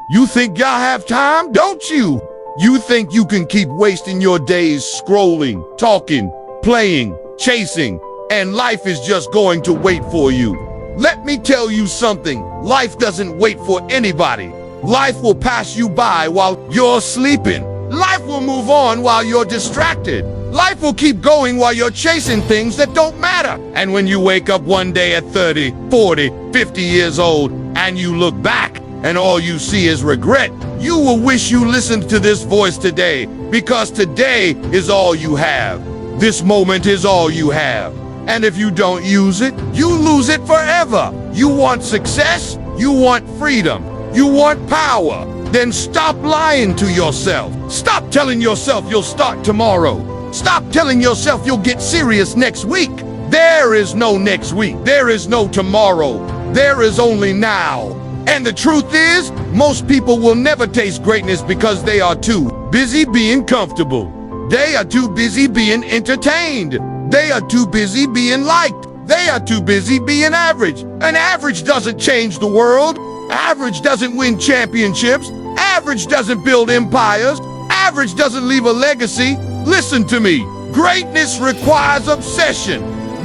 You think y'all have time, don't you? You think you can keep wasting your days scrolling, talking, playing, chasing, and life is just going to wait for you. Let me tell you something. Life doesn't wait for anybody. Life will pass you by while you're sleeping. Life will move on while you're distracted. Life will keep going while you're chasing things that don't matter. And when you wake up one day at 30, 40, 50 years old, and you look back and all you see is regret, you will wish you listened to this voice today, because today is all you have. This moment is all you have. And if you don't use it, you lose it forever. You want success? You want freedom? You want power? Then stop lying to yourself. Stop telling yourself you'll start tomorrow. Stop telling yourself you'll get serious next week. There is no next week. There is no tomorrow. There is only now. And the truth is, most people will never taste greatness because they are too busy being comfortable. They are too busy being entertained. They are too busy being liked. They are too busy being average. And average doesn't change the world. Average doesn't win championships. Average doesn't build empires. Average doesn't leave a legacy. Listen to me. Greatness requires obsession,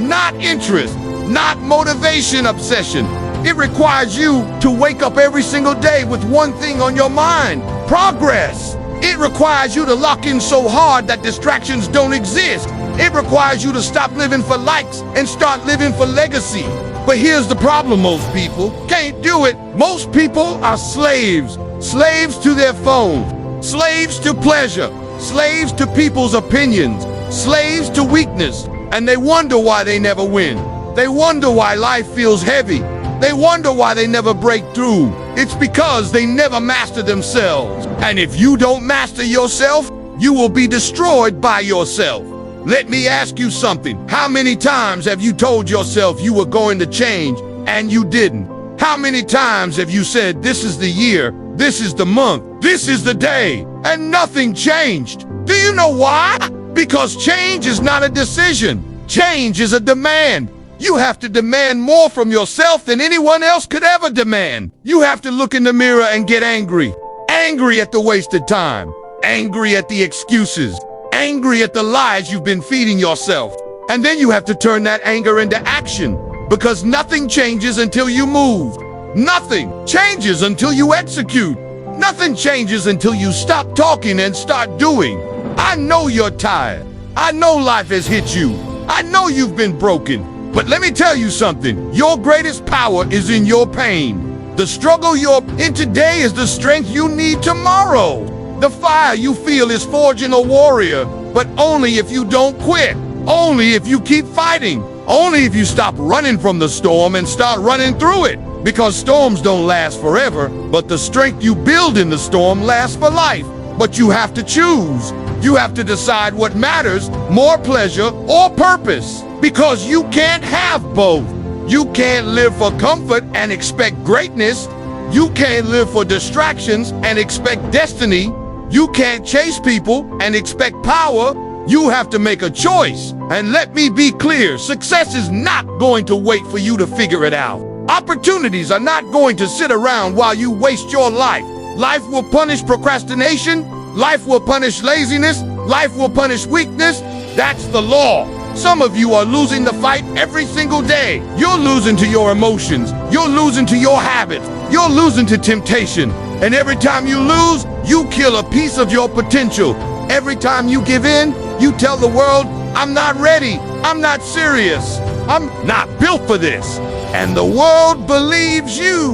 not interest, not motivation obsession. It requires you to wake up every single day with one thing on your mind: progress. It requires you to lock in so hard that distractions don't exist. It requires you to stop living for likes and start living for legacy. But here's the problem: most people can't do it. Most people are slaves. Slaves to their phones. Slaves to pleasure. Slaves to people's opinions. Slaves to weakness. And they wonder why they never win. They wonder why life feels heavy. They wonder why they never break through. It's because they never master themselves. And if you don't master yourself, you will be destroyed by yourself. Let me ask you something. How many times have you told yourself you were going to change and you didn't? How many times have you said, this is the year, this is the month, this is the day, and nothing changed? Do you know why? Because change is not a decision. Change is a demand. You have to demand more from yourself than anyone else could ever demand. You have to look in the mirror and get angry. Angry at the wasted time. Angry at the excuses. Angry at the lies you've been feeding yourself. And then you have to turn that anger into action, because nothing changes until you move. Nothing changes until you execute. Nothing changes until you stop talking and start doing. I know you're tired. I know life has hit you. I know you've been broken. But let me tell you something. Your greatest power is in your pain. The struggle you're in today is the strength you need tomorrow. The fire you feel is forging a warrior, but only if you don't quit. Only if you keep fighting. Only if you stop running from the storm and start running through it. Because storms don't last forever, but the strength you build in the storm lasts for life. But you have to choose. You have to decide what matters, more pleasure or purpose. Because you can't have both. You can't live for comfort and expect greatness. You can't live for distractions and expect destiny. You can't chase people and expect power. You have to make a choice. And let me be clear, success is not going to wait for you to figure it out. Opportunities are not going to sit around while you waste your life. Life will punish procrastination. Life will punish laziness. Life will punish weakness. That's the law. Some of you are losing the fight every single day. You're losing to your emotions. You're losing to your habits. You're losing to temptation. And every time you lose, you kill a piece of your potential. Every time you give in, you tell the world, I'm not ready. I'm not serious. I'm not built for this. And the world believes you.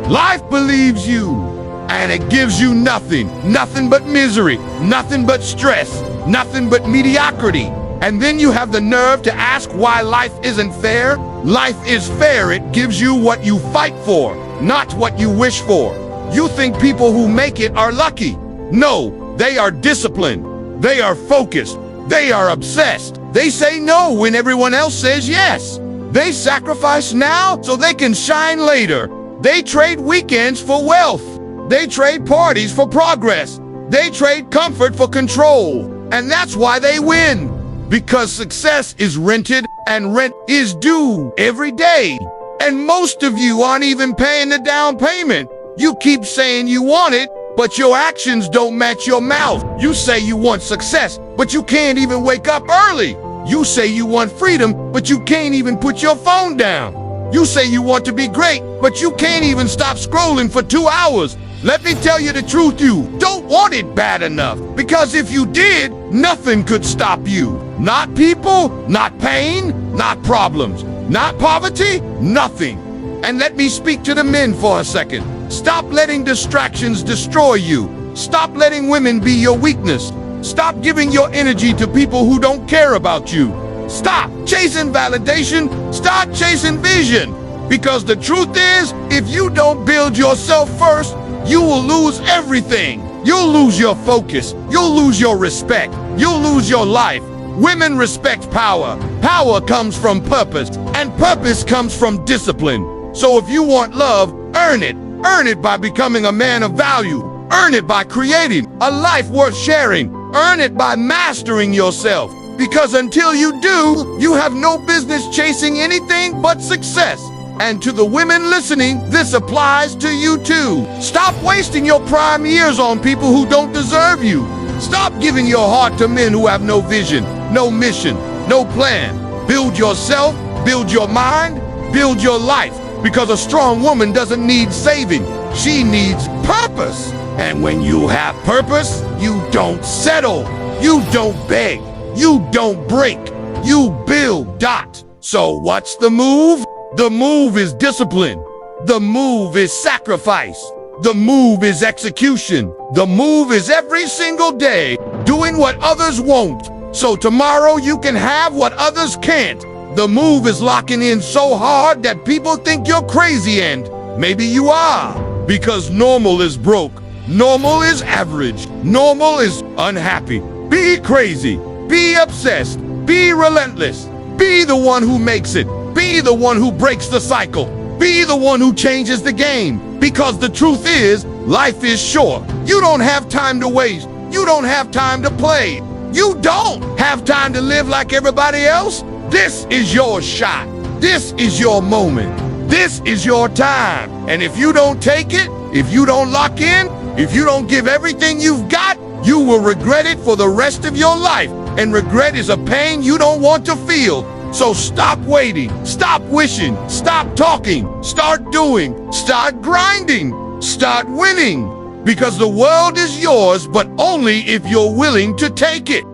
Life believes you. And it gives you nothing. Nothing but misery. Nothing but stress. Nothing but mediocrity. And then you have the nerve to ask why life isn't fair? Life is fair. It gives you what you fight for, not what you wish for. You think people who make it are lucky. No, they are disciplined. They are focused. They are obsessed. They say no when everyone else says yes. They sacrifice now so they can shine later. They trade weekends for wealth. They trade parties for progress. They trade comfort for control. And that's why they win. Because success is rented and rent is due every day. And most of you aren't even paying the down payment. You keep saying you want it, but your actions don't match your mouth. You say you want success, but you can't even wake up early. You say you want freedom, but you can't even put your phone down. You say you want to be great, but you can't even stop scrolling for 2 hours. Let me tell you the truth, you don't want it bad enough. Because if you did, nothing could stop you. Not people, not pain, not problems, not poverty, nothing. And let me speak to the men for a second. Stop letting distractions destroy you. Stop letting women be your weakness. Stop giving your energy to people who don't care about you. Stop chasing validation. Start chasing vision. Because the truth is, if you don't build yourself first, you will lose everything. You'll lose your focus. You'll lose your respect. You'll lose your life. Women respect power. Power comes from purpose, and purpose comes from discipline. So if you want love, earn it. Earn it by becoming a man of value. Earn it by creating a life worth sharing. Earn it by mastering yourself. Because until you do, you have no business chasing anything but success. And to the women listening, this applies to you too. Stop wasting your prime years on people who don't deserve you. Stop giving your heart to men who have no vision, no mission, no plan. Build yourself, build your mind, build your life. Because a strong woman doesn't need saving. She needs purpose. And when you have purpose, you don't settle. You don't beg. You don't break. You build. So what's the move? The move is discipline. The move is sacrifice. The move is execution. The move is every single day doing what others won't. So tomorrow you can have what others can't. The move is locking in so hard that people think you're crazy, and maybe you are. Because normal is broke. Normal is average. Normal is unhappy. Be crazy. Be obsessed. Be relentless. Be the one who makes it. Be the one who breaks the cycle. Be the one who changes the game. Because the truth is, life is short. You don't have time to waste. You don't have time to play. You don't have time to live like everybody else. This is your shot. This is your moment. This is your time. And if you don't take it, if you don't lock in, if you don't give everything you've got, you will regret it for the rest of your life. And regret is a pain you don't want to feel. So stop waiting, stop wishing, stop talking, start doing, start grinding, start winning. Because the world is yours, but only if you're willing to take it.